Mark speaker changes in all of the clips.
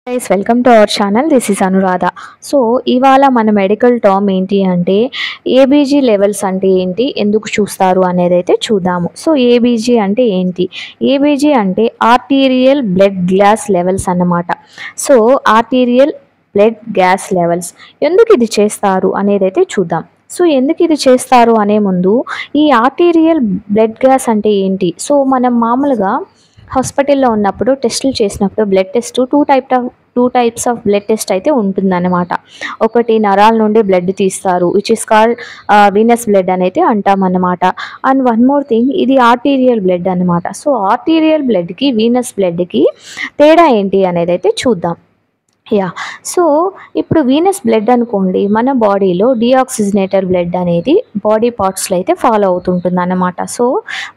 Speaker 1: Guys welcome to our channel. This is Anuradha. So ఇవాళ మన medical term ఏంటి అంటే ఏబీజీ లెవెల్స్ అంటే ఏంటి, ఎందుకు చూస్తారు అనేది అయితే చూద్దాము. సో ఏబీజీ అంటే ఏంటి? ఏబీజీ అంటే ఆర్టీరియల్ బ్లడ్ గ్యాస్ లెవెల్స్ అన్నమాట. So arterial blood gas levels ఎందుకు ఇది చేస్తారు అనేది అయితే చూద్దాం. సో ఎందుకు ఇది చేస్తారు అనే ముందు ఈ ఆర్టీరియల్ బ్లడ్ గ్యాస్ అంటే ఏంటి? సో మనం మామూలుగా హాస్పిటల్లో ఉన్నప్పుడు టెస్టులు చేసినప్పుడు blood test two types of blood test అయితే ఉంటుందన్నమాట. ఒకటి నరాల నుండి బ్లడ్ తీస్తారు, which is called Venus blood అని అయితే అంటామన్నమాట. అండ్ వన్ మోర్ థింగ్, ఇది ఆర్టీరియల్ బ్లడ్ అనమాట. సో ఆర్టీరియల్ బ్లడ్కి వీనస్ బ్లడ్కి తేడా ఏంటి అనేది అయితే చూద్దాం. సో ఇప్పుడు వీనస్ బ్లడ్ అనుకోండి, మన బాడీలో డిఆక్సిజనేటెడ్ బ్లడ్ అనేది బాడీ పార్ట్స్లో అయితే ఫాలో అవుతుంటుంది అన్నమాట. సో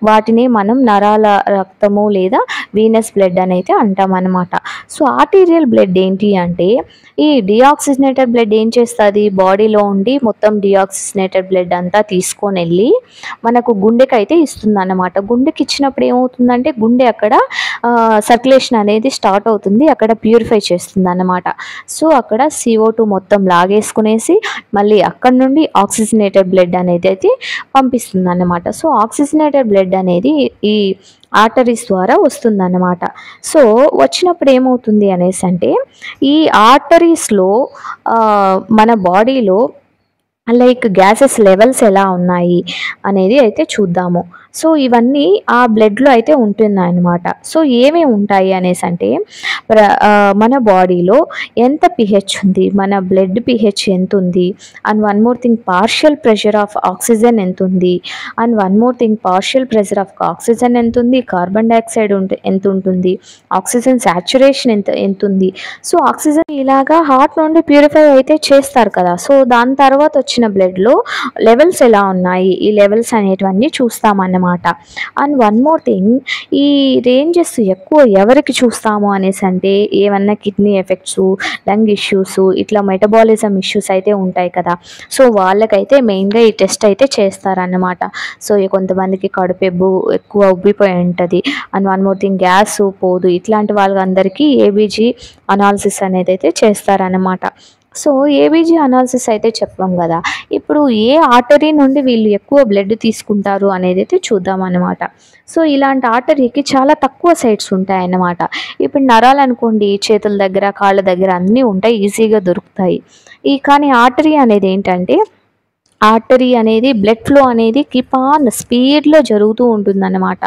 Speaker 1: వాటిని మనం నరాల రక్తము లేదా వీనస్ బ్లడ్ అని అయితే అంటామన్నమాట. సో ఆర్టీరియల్ బ్లడ్ ఏంటి అంటే ఈ డిఆక్సిజనేటెడ్ బ్లడ్ ఏం చేస్తుంది, బాడీలో ఉండి మొత్తం డిఆక్సిజనేటెడ్ బ్లడ్ అంతా తీసుకొని వెళ్ళి మనకు గుండెకి అయితే ఇస్తుంది అన్నమాట. గుండెకి ఇచ్చినప్పుడు ఏమవుతుందంటే గుండె అక్కడ సర్క్యులేషన్ అనేది స్టార్ట్ అవుతుంది, అక్కడ ప్యూరిఫై చేస్తుంది అన్నమాట. సో అక్కడ CO2 మొత్తం లాగేసుకునేసి మళ్ళీ అక్కడ నుండి ఆక్సిజనేటెడ్ బ్లడ్ అనేది అయితే పంపిస్తుంది అన్నమాట. సో ఆక్సిజనేటెడ్ బ్లడ్ అనేది ఈ ఆర్టరీస్ ద్వారా వస్తుందన్నమాట. సో వచ్చినప్పుడు ఏమవుతుంది అనేసి అంటే ఈ ఆర్టరీస్లో మన బాడీలో లైక్ గ్యాసెస్ లెవెల్స్ ఎలా ఉన్నాయి అనేది అయితే చూద్దాము. సో ఇవన్నీ ఆ బ్లడ్లో అయితే ఉంటున్నాయి అన్నమాట. సో ఏమేమి ఉంటాయి అనేసి అంటే మన బాడీలో ఎంత pH ఉంది, మన బ్లడ్ pH ఎంత ఉంది, and one more thing partial pressure of oxygen ఎంత ఉంది, and one more thing partial pressure of oxygen ఎంత ఉంది, కార్బన్ డైఆక్సైడ్ ఎంత ఉంటుంది, ఆక్సిజన్ సాచురేషన్ ఎంత ఉంది. సో ఆక్సిజన్ ఇలాగా హార్ట్ నుండి ప్యూరిఫై అయితే చేస్తారు కదా. సో దాని తర్వాత వచ్చిన బ్లడ్లో లెవెల్స్ ఎలా ఉన్నాయి, ఈ లెవెల్స్ అనేటివన్నీ చూస్తామన్నమాట. అండ్ వన్ మోర్ థింగ్, ఈ రేంజెస్ ఎక్కువ ఎవరికి చూస్తాము అనేసి అంటే ఏమన్నా కిడ్నీ ఎఫెక్ట్స్, లంగ్ ఇష్యూస్, ఇట్లా మెటబాలిజం ఇష్యూస్ అయితే ఉంటాయి కదా. సో వాళ్ళకైతే మెయిన్గా ఈ టెస్ట్ అయితే చేస్తారన్నమాట. సో కొంతమందికి కడుపు ఎక్కువ ఉబ్బిపోయి ఉంటుంది, and one more thing gas పోదు, ఇట్లాంటి వాళ్ళందరికీ ఏబీజీ అనాలిసిస్ అనేది అయితే చేస్తారన్నమాట. సో ఏబీజీ అనాలిసిస్ అయితే చెప్పాం కదా, ఇప్పుడు ఏ ఆర్టరీ నుండి వీళ్ళు ఎక్కువ బ్లడ్ తీసుకుంటారు అనేది అయితే చూద్దాం అన్నమాట. సో ఇలాంటి ఆర్టరీకి చాలా తక్కువ సైట్స్ ఉంటాయి అన్నమాట. ఇప్పుడు నరాలు అనుకోండి, చేతుల దగ్గర కాళ్ళ దగ్గర అన్నీ ఉంటాయి, ఈజీగా దొరుకుతాయి. కానీ ఆర్టరీ అనేది ఏంటంటే ఆర్టరీ అనేది బ్లడ్ ఫ్లో అనేది కీప్ ఆన్ స్పీడ్లో జరుగుతూ ఉంటుందన్నమాట.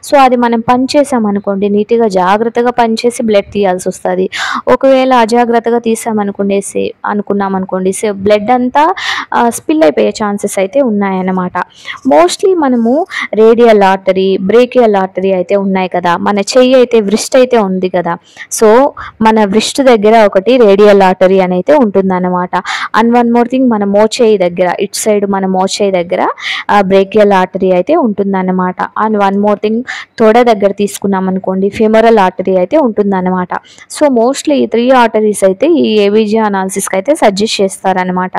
Speaker 1: సో అది మనం పనిచేసామనుకోండి, నీట్గా జాగ్రత్తగా పనిచేసి బ్లడ్ తీయాల్సి వస్తుంది. ఒకవేళ అజాగ్రత్తగా అనుకున్నామనుకోండి, సో బ్లడ్ అంతా స్పిల్ అయిపోయే ఛాన్సెస్ అయితే ఉన్నాయన్నమాట. మోస్ట్లీ మనము రేడియల్ ఆర్టరీ, బ్రేకియల్ ఆర్టరీ అయితే ఉన్నాయి కదా. మన చెయ్యి అయితే వ్రిస్ట్ అయితే ఉంది కదా. సో మన వ్రిస్ట్ దగ్గర ఒకటి రేడియల్ ఆర్టరీ అని అయితే ఉంటుందన్నమాట. అండ్ వన్ మోర్ థింగ్, మన మోచేయి దగ్గర ఇట్స్ సైడ్ మన మోచేయి దగ్గర బ్రేకియల్ ఆర్టరీ అయితే ఉంటుందన్నమాట. అండ్ వన్ మోర్ థింగ్, తొడ దగ్గర తీసుకున్నాం అనుకోండి, ఫెమరల్ ఆర్టరీ అయితే ఉంటుందన్నమాట. సో మోస్ట్లీ ఈ 3 ఆర్టరీస్ అయితే ఈ ఏబీజీ అనాలిసిస్కి అయితే సజెస్ట్ చేస్తారనమాట.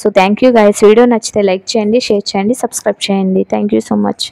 Speaker 1: So thank you guys. Video నచ్చితే లైక్ చేయండి, షేర్ చేయండి, సబ్స్క్రైబ్ చేయండి. Thank you so much.